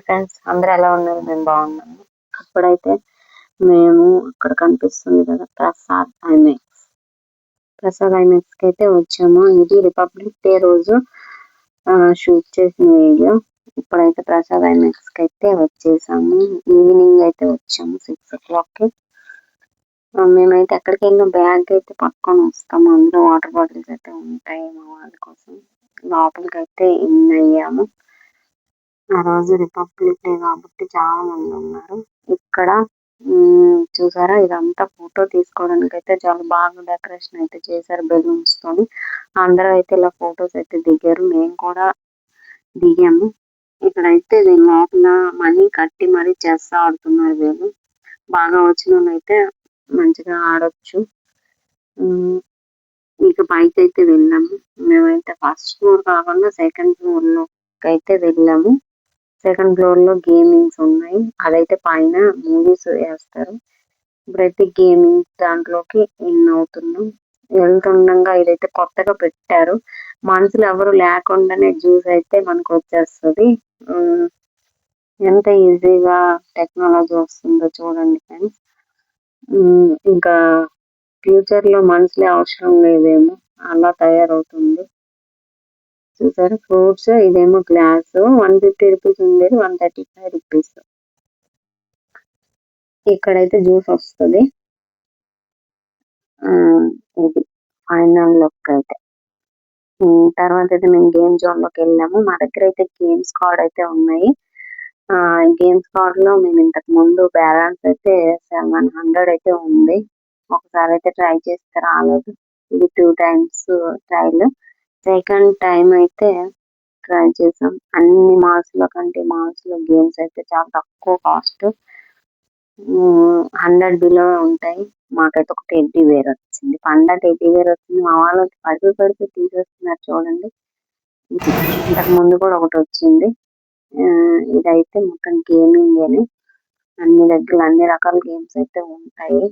Friends, అందరూ ఎలా ఉన్నారు? నేను బాగున్నాను. ఇప్పుడైతే మేము ఇక్కడ కనిపిస్తుంది కదా ప్రసాద్ ఐమాక్స్ కి అయితే వచ్చాము. ఇది రిపబ్లిక్ డే రోజు షూట్ చేసిన వీడియో. ఇప్పుడైతే ప్రసాద్ ఐమాక్స్ కి అయితే వచ్చేసాము. ఈవినింగ్ అయితే వచ్చాము 6 o'clock కి. మేమైతే ఎక్కడికి వెళ్ళిన బ్యాగ్ అయితే పట్టుకొని వస్తాము. అందులో వాటర్ బాటిల్స్ అయితే ఉంటాయి మా వాళ్ళ కోసం. లోపలికి అయితే ఇన్ అయ్యాము. ఆ రోజు రిపబ్లిక్ డే కాబట్టి చాలా మంది ఉన్నారు ఇక్కడ. చూసారా, ఇదంతా ఫోటో తీసుకోవడానికి అయితే చాలా బాగా డెకరేషన్ అయితే చేశారు బెలూన్స్ తోని. అందరూ అయితే ఇలా ఫొటోస్ అయితే దిగారు, మేము కూడా దిగాము. ఇక్కడైతే లోపల మనీ కట్టి మరీ చెస్ ఆడుతున్నారు వీళ్ళు. బాగా వచ్చిన వాళ్ళు అయితే మంచిగా ఆడొచ్చు. ఇక పైకి అయితే వెళ్ళాము. మేమైతే ఫస్ట్ ఫ్లోర్ కాకుండా సెకండ్ ఫ్లోర్ లోకి అయితే వెళ్ళాము. సెకండ్ ఫ్లోర్ లో గేమింగ్స్ ఉన్నాయి. అదైతే పైన మూవీస్ వేస్తారు. ఇప్పుడైతే గేమింగ్ దాంట్లోకి ఇన్ అవుతున్నాం. వెళ్తుండగా ఇదైతే కొత్తగా పెట్టారు. మనుషులు ఎవరు లేకుండానే జ్యూస్ అయితే మనకు వచ్చేస్తుంది. ఎంత ఈజీగా టెక్నాలజీ వస్తుందో చూడండి ఫ్రెండ్స్. ఇంకా ఫ్యూచర్ లో మనుషులే అవసరం లేదేమో, అలా తయారవుతుంది. చూసారు ఫ్రూట్స్, ఇదేమో గ్లాస్. 150 రూపీస్ ఉండేది 135 రూపీస్. ఇక్కడైతే జ్యూస్ వస్తుంది. ఇది ఫైనల్ లుక్ అయితే. తర్వాత అయితే మేము గేమ్ జోన్ లోకి వెళ్ళాము. మా దగ్గర అయితే గేమ్స్ కార్డ్ అయితే ఉన్నాయి. గేమ్స్ కార్డ్ లో మేము ఇంతకు ముందు బ్యాలెన్స్ అయితే 700 అయితే ఉంది. ఒకసారి అయితే ట్రై చేస్తే రాలేదు. ఇది 2 times ట్రైల్. సెకండ్ టైం అయితే ట్రై చేసాం. అన్ని మాల్స్ లో కంటే మాల్స్ లో గేమ్స్ అయితే చాలా తక్కువ కాస్ట్. 100 బిలో ఉంటాయి. మాకైతే ఒక టెడ్డీ వేర్ వచ్చింది. పండా టెడ్డీ వేర్ వచ్చింది. మా వాళ్ళు పడిపోయి తీసేస్తున్నారు చూడండి. ఇంతకు ముందు కూడా ఒకటి వచ్చింది. ఇదైతే మొత్తం గేమింగ్ అని అన్ని రకాల గేమ్స్ అయితే ఉంటాయి.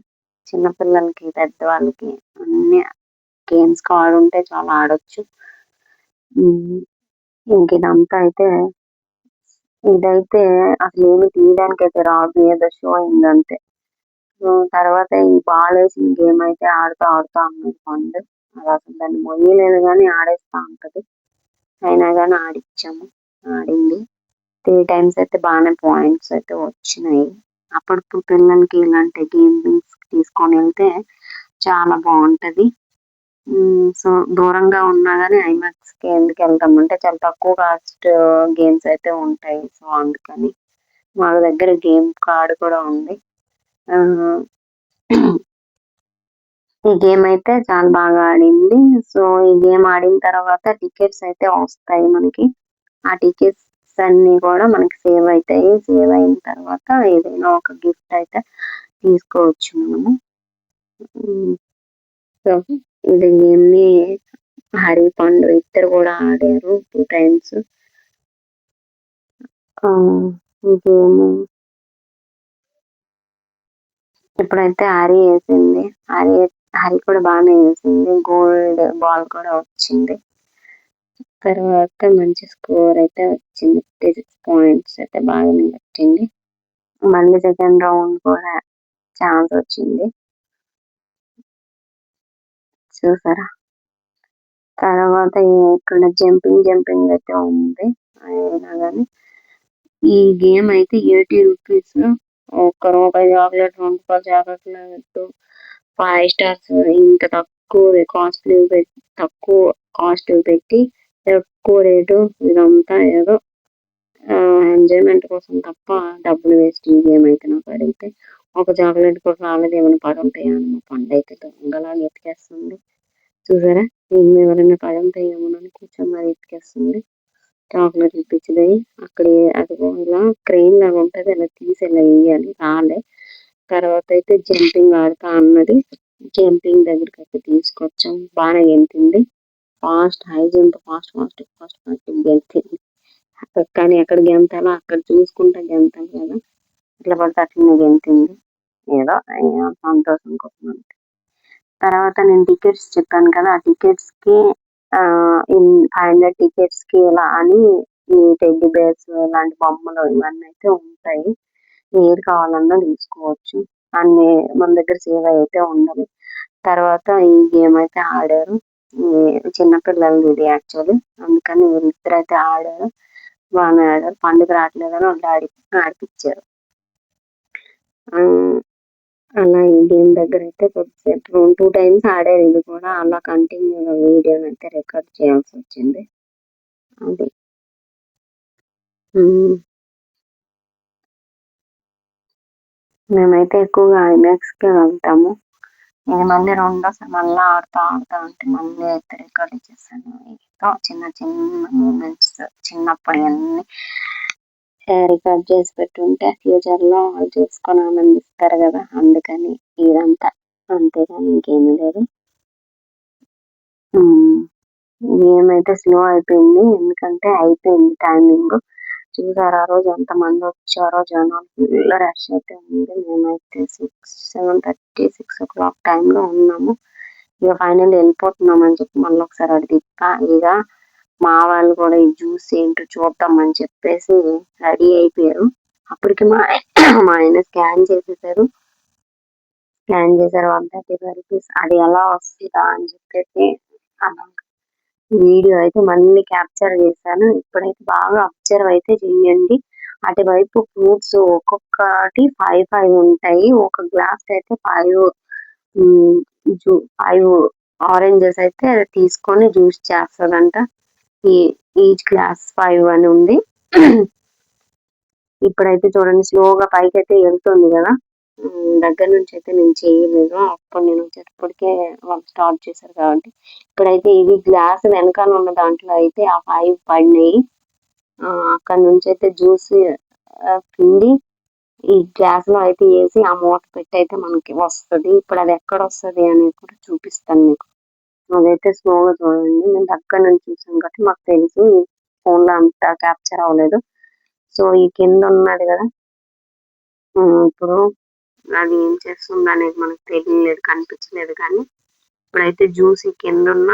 చిన్నపిల్లలకి పెద్దవాళ్ళకి అన్ని గేమ్స్ ఉంటే చాలా ఆడొచ్చు. ఇంక ఇదంతా అయితే ఇదైతే అసలు ఏమి తీయడానికి అయితే రాదు, ఏదో షో అయిందంతే. తర్వాత ఈ బాల్ వేసిన గేమ్ అయితే ఆడుతూ అన్నది పండు. అది అసలు దాన్ని మొయ్యలేదు కానీ ఆడేస్తా ఉంటది. అయినా కానీ ఆడిచ్చాము, ఆడింది. 3 times అయితే బాగానే పాయింట్స్ అయితే వచ్చినాయి. అప్పుడప్పుడు పిల్లలకి ఇలాంటి గేమ్స్ తీసుకొని వెళ్తే చాలా బాగుంటది. సో దూరంగా ఉన్నా కానీ ఐమాక్స్ కి ఎందుకు వెళ్తాం అంటే చాలా తక్కువ కాస్ట్ గేమ్స్ అయితే ఉంటాయి. సో అందుకని మా దగ్గర గేమ్ కార్డ్ కూడా ఉంది. ఈ గేమ్ అయితే చాలా బాగా ఆడింది. సో ఈ గేమ్ ఆడిన తర్వాత టికెట్స్ అయితే వస్తాయి మనకి. ఆ టికెట్స్ అన్ని కూడా మనకి సేవ్ అవుతాయి. సేవ్ అయిన తర్వాత ఏదైనా ఒక గిఫ్ట్ అయితే తీసుకోవచ్చు మనము. సో ఇది గేమ్ ని హరి పండు ఇద్దరు కూడా ఆడారు 2 times. ఈ గేమ్ ఇప్పుడైతే హరి వేసింది. హరి కూడా బాగానే వేసింది. గోల్డ్ బాల్ కూడా వచ్చింది. తర్వాత మంచి స్కోర్ అయితే వచ్చింది. 56 points అయితే బాగానే వచ్చింది. మళ్ళీ సెకండ్ రౌండ్ కూడా ఛాన్స్ వచ్చింది. చూసారా, తర్వాత ఇక్కడ జంపింగ్ అయితే ఉంది. అయినా కానీ ఈ గేమ్ అయితే 80 రూపీస్. 1 రూపాయి చాక్లెట్, 2 రూపాయల చాక్లెట్, 5 stars. ఇంత తక్కువ కాస్ట్ పెట్టి ఎక్కువ రేటు. ఇదంతా ఏదో ఎంజాయ్మెంట్ కోసం తప్ప డబ్బులు వేస్ట్. ఈ గేమ్ అయితే నాకు అడిగితే ఒక చాక్లెట్ కూడా రాలేదు. ఏమైనా పడి ఉంటాయా అని మా పండు అయితే దొంగలా ఎతికేస్తుంది. చూసారా, నేను ఎవరైనా పడి ఉంటాయేమోనని కూర్చొని మరి ఎతికేస్తుంది. చాక్లెట్ ఇప్పించింది. అక్కడ అది ఇలా క్రెయిన్ లాగా ఉంటది, అలా తీసి ఇలా వేయాలి. రాలే. తర్వాత అయితే జంపింగ్ ఆడుతా అన్నది. జంపింగ్ దగ్గరికి అయితే తీసుకొచ్చాం. బాగా గెంతింది. హై జంప్ ఫాస్ట్ గెంతింది. కానీ ఎక్కడ గెంతాలో అక్కడ చూసుకుంటా గెంతాలి కదా, ఇట్లా పడితే అట్లనే గెంతింది. ఏదో సంతోషం కోసం. తర్వాత నేను టికెట్స్ చెప్పాను కదా, ఆ టికెట్స్ కి 500 టికెట్స్ కి ఇలా అని ఈ టెడ్డీ బేర్స్ ఇలాంటి బొమ్మలు ఇవన్నీ అయితే ఉంటాయి. ఏది కావాలన్నా తీసుకోవచ్చు. అన్ని మన దగ్గర సేవ్ అయితే ఉండవు. తర్వాత ఈ గేమ్ అయితే ఆడారు. చిన్న పిల్లలది ఇది యాక్చువల్లీ, అందుకని వీళ్ళిద్దరైతే ఆడారు. బాగానే ఆడారు. పండుగ రావట్లేదని వాళ్ళు ఆడిపించారు. అలా ఈ గేమ్ దగ్గర అయితే కొద్దిసేపు 2 టైమ్స్ ఆడారు. ఇది కూడా అలా కంటిన్యూగా వీడియోని అయితే రికార్డ్ చేయాల్సి వచ్చింది. అది మేమైతే ఎక్కువగా ఐమాక్స్కే వెళ్తాము. ఇది మళ్ళీ రెండోసారి మళ్ళీ ఆడుతా అంటే మళ్ళీ అయితే రికార్డ్ చేశాను. ఇంకా చిన్న చిన్న మూమెంట్స్ చిన్నప్పుడు అన్ని రికార్డ్ చేసి పెట్టుంటే ఫ్యూచర్ లో వాళ్ళు చూసుకొని ఆనందిస్తారు కదా, అందుకని ఇదంతా. అంతేగాని ఇంకేమీ లేదు. గేమ్ అయితే స్లో అయిపోయింది, ఎందుకంటే అయిపోయింది టైమింగ్. చూసారు ఆ రోజు ఎంత మంది వచ్చారో, జనాలు ఫుల్ రష్ అయితే ఉంది. మేమైతే 7:30 6 o'clock టైంలో ఉన్నాము. ఇక ఫైనల్ వెళ్ళిపోతున్నాం అని చెప్పి మళ్ళీ ఒకసారి అది తిప్పా. ఇక మా వాళ్ళు కూడా ఈ జ్యూస్ ఏంటో చూద్దామని చెప్పేసి రెడీ అయిపోయారు. అప్పటికి మా ఆయన స్కాన్ చేశారు 135 రూపీస్. అది ఎలా వస్తుందా అని చెప్పేసి వీడియో అయితే మళ్ళీ క్యాప్చర్ చేశాను. ఇప్పుడైతే బాగా అబ్జర్వ్ అయితే చెయ్యండి. అటువైపు ఫ్రూట్స్ ఒక్కొక్కటి 5 ఉంటాయి. ఒక గ్లాస్ అయితే 5 ఆరెంజెస్ అయితే తీసుకొని జ్యూస్ చేస్తుందంట. ఈచ్ గ్లాస్ 5 అని ఉంది. ఇప్పుడైతే చూడండి స్లోగా పైకి అయితే వెళ్తుంది కదా. దగ్గర నుంచి అయితే నేను చేయలేదు, అప్పుడు నేను వచ్చేటప్పటికే వాళ్ళు స్టార్ట్ చేశారు కాబట్టి. ఇప్పుడైతే ఇది గ్లాస్ వెనకాల ఉన్న దాంట్లో అయితే ఆ 5 పడినాయి. అక్కడ నుంచి అయితే జ్యూస్ పిండి ఈ గ్లాస్ లో అయితే వేసి ఆ మూత పెట్టి అయితే మనకి వస్తుంది. ఇప్పుడు అది ఎక్కడ వస్తుంది అనేది కూడా చూపిస్తాను మీకు. అదైతే స్లోగా చూడండి, మేము దగ్గర నుంచి చూసాం కాబట్టి మాకు తెలుసు. ఈ ఫోన్ లో అంతా క్యాప్చర్ అవ్వలేదు. సో ఈ కింద ఉన్నది కదా, ఇప్పుడు అది ఏం చేస్తుంది అనేది మనకు తెలియలేదు, కనిపించలేదు. కానీ ఇప్పుడైతే జ్యూస్ ఈ కింద ఉన్న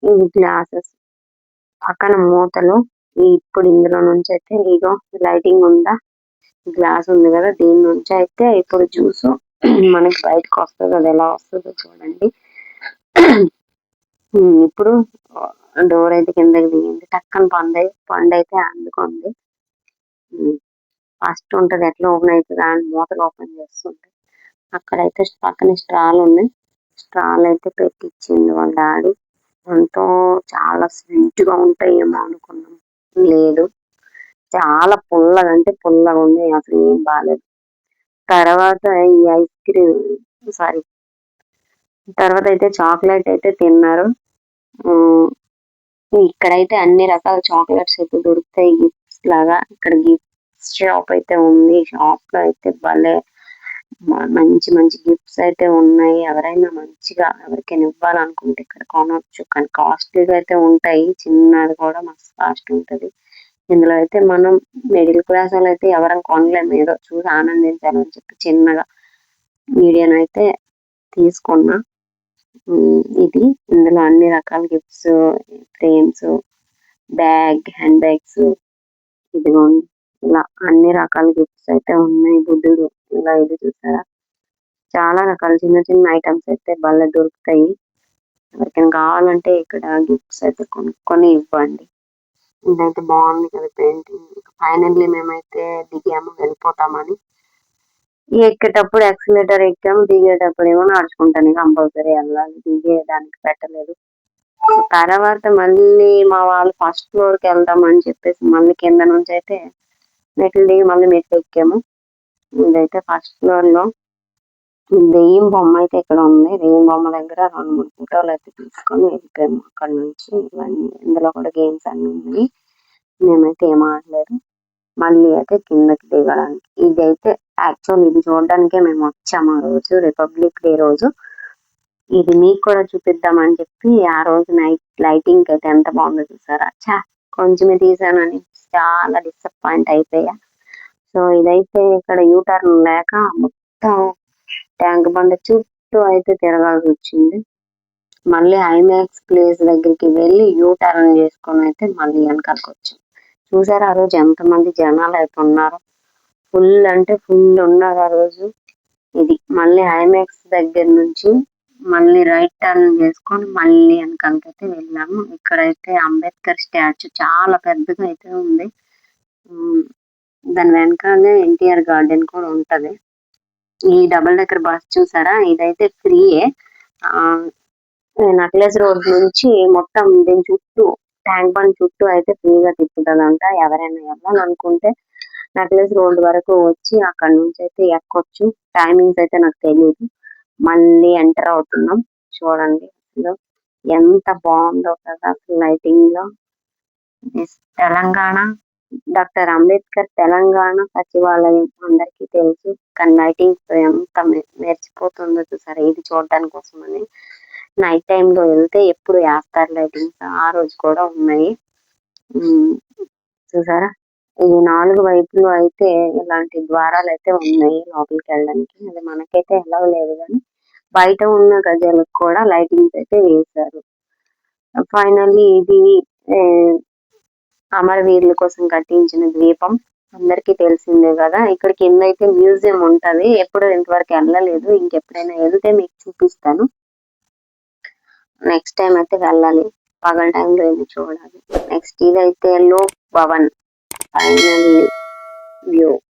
ఈ గ్లాసెస్ పక్కన మూతలు, ఇప్పుడు ఇందులో నుంచి అయితే ఇగో లైటింగ్ ఉందా, గ్లాస్ ఉంది కదా, దీని నుంచి అయితే ఇప్పుడు జ్యూస్ మనకి బయటకు వస్తుంది. అది ఎలా వస్తుందో చూడండి. ఇప్పుడు డోర్ అయితే కిందకి దిగింది. టక్కన పండు అయితే అందుకుంది. ఫస్ట్ ఉంటది ఎట్లా ఓపెన్ అవుతుంది అని మూతలు ఓపెన్ చేస్తుంది. అక్కడైతే పక్కన స్ట్రాలు ఉన్నాయి. స్ట్రాలు అయితే పెట్టించింది వాళ్ళ డాడీ. ఎంతో చాలా స్వీట్ గా ఉంటాయేమో అనుకున్నాం, లేదు చాలా పుల్లగా అంటే పుల్లగా ఉంది, అసలు ఏం బాగాలేదు. తర్వాత ఈ ఐస్ క్రీమ్ తర్వాత అయితే చాక్లెట్ అయితే తిన్నారు. ఇక్కడైతే అన్ని రకాల చాక్లెట్స్ అయితే దొరుకుతాయి గిఫ్ట్స్ లాగా. ఇక్కడ గిఫ్ట్స్ షాప్ అయితే ఉంది. షాప్ లో అయితే భలే మంచి మంచి గిఫ్ట్స్ అయితే ఉన్నాయి. ఎవరైనా మంచిగా ఎవరికైనా ఇవ్వాలనుకుంటే ఇక్కడ కొనవచ్చు. కానీ కాస్ట్లీగా అయితే ఉంటాయి. చిన్నది కూడా మస్తు కాస్ట్ ఉంటది. ఇందులో అయితే మనం మిడిల్ క్లాస్ వాళ్ళు అయితే ఎవరైనా కొనలేము, ఏదో చూసి ఆనందించాలని చెప్పి చిన్నగా వీడియోని అయితే తీసుకున్నా. ఇది ఇందులో అన్ని రకాల గిఫ్ట్స్, ఫ్రేమ్స్, హ్యాండ్ బ్యాగ్స్, ఇదిగోండి ఇలా అన్ని రకాల గిఫ్ట్స్ అయితే ఉన్నాయి. బుద్ధుడు ఇలా ఇది చూసారా, చాలా రకాల చిన్న చిన్న ఐటమ్స్ అయితే భలే దొరుకుతాయి. ఎవరికైనా కావాలంటే ఇక్కడ గిఫ్ట్స్ అయితే కొనుక్కొని ఇవ్వండి. ఇదైతే బాగుంది కదా పెయింటింగ్. ఫైనల్లీ మేమైతే దిగాము, వెళ్ళిపోతామని. ఎక్కేటప్పుడు యాక్సిలేటర్ ఎక్కాము, దిగేటప్పుడు ఏమో నడుచుకుంటాను కంపల్సరీ వెళ్ళాలి. దిగేదానికి పెట్టలేదు. తర్వాత మళ్ళీ మా వాళ్ళు ఫస్ట్ ఫ్లోర్ కి వెళ్దామని చెప్పేసి మళ్ళీ కింద నుంచి అయితే మెట్లు దిగి మళ్ళీ మెట్లు ఎక్కాము. ఇదైతే ఫస్ట్ ఫ్లోర్ లో దెయ్యం బొమ్మ అయితే ఇక్కడ ఉంది. దెయ్యం బొమ్మ దగ్గర 2-3 ఫోటోలు అయితే తీసుకొని వెళ్ళిపోయాము అక్కడ నుంచి. ఇవన్నీ ఇందులో కూడా గేమ్స్ అన్ని ఉన్నాయి. మేమైతే ఏం ఆడలేదు. మళ్ళీ అయితే కిందకి దిగడానికి ఇదైతే యాక్చువల్ ఇది చూడడానికే మేము వచ్చాము ఆ రోజు, రిపబ్లిక్ డే రోజు. ఇది మీకు కూడా చూపిద్దామని చెప్పి ఆ రోజు నైట్ లైటింగ్ అయితే ఎంత బాగుందో చూసారా. కొంచెమే తీసానని చాలా డిసప్పాయింట్ అయిపోయా. సో ఇదైతే ఇక్కడ యూటర్న్ లేక మొత్తం ట్యాంక్ బండ చుట్టూ అయితే తిరగాల్సి వచ్చింది. మళ్ళీ ఐమాక్స్ ప్లేస్ దగ్గరికి వెళ్ళి యూ టర్న్ చేసుకొని అయితే మళ్ళీ వెనకాలకు వచ్చాం. చూసారా ఆ రోజు ఎంతమంది జనాలు అయితే ఉన్నారు, ఫుల్ అంటే ఫుల్ ఉన్నారు ఆ రోజు. ఇది మళ్ళీ ఐమాక్స్ దగ్గర నుంచి మళ్ళీ రైట్ టర్న్ చేసుకొని మళ్ళీ వెనకాలకైతే వెళ్ళాము. ఇక్కడైతే అంబేద్కర్ స్టాచ్యూ చాలా పెద్దగా అయితే ఉంది. దాని వెనకాలే ఎన్టీఆర్ గార్డెన్ కూడా ఉంటది. ఈ డబుల్ డెక్కర్ బస్ చూసారా, ఇదైతే ఫ్రీయే. నక్లెస్ రోడ్ నుంచి మొత్తం దీని చుట్టూ ట్యాంక్ బండ్ చుట్టూ అయితే ఫ్రీగా తిప్పుతుందంట. ఎవరైనా వెళ్ళాలనుకుంటే నక్లెస్ రోడ్ వరకు వచ్చి అక్కడ నుంచి అయితే ఎక్కొచ్చు. టైమింగ్స్ అయితే నాకు తెలియదు. మళ్ళీ ఎంటర్ అవుతున్నాం. చూడండి అసలు ఎంత బాగుందో కదా లైటింగ్ లో. తెలంగాణ డాక్టర్ అంబేద్కర్ తెలంగాణ సచివాలయం అందరికీ తెలుసు, కానీ లైటింగ్స్ ఎంత మెరిచిపోతుందో చూసారా ఇది చూడడానికి కోసమని. నైట్ టైం లో వెళ్తే ఎప్పుడు వేస్తారు లైటింగ్స్, ఆ రోజు కూడా ఉన్నాయి. చూసారా ఈ 4 వైపులు అయితే ఇలాంటి ద్వారాలు అయితే ఉన్నాయి లోపలికి వెళ్ళడానికి. అది మనకైతే ఎలా లేదు కానీ బయట ఉన్న గజాలకు కూడా లైటింగ్స్ అయితే వేశారు. ఫైనల్లీ ఇది అమరవీరుల కోసం కట్టించిన ద్వీపం అందరికీ తెలిసిందే కదా. ఇక్కడ కింద అయితే మ్యూజియం ఉంటది, ఎప్పుడు ఇంతవరకు వెళ్ళలేదు. ఇంకెప్పుడైనా వెళ్తే మీకు చూపిస్తాను. నెక్స్ట్ టైం అయితే వెళ్ళాలి, పగల టైంలో వెళ్ళి చూడాలి. నెక్స్ట్ ఇదైతే లోక్ భవన్ ఫైనల్లీ వ్యూ.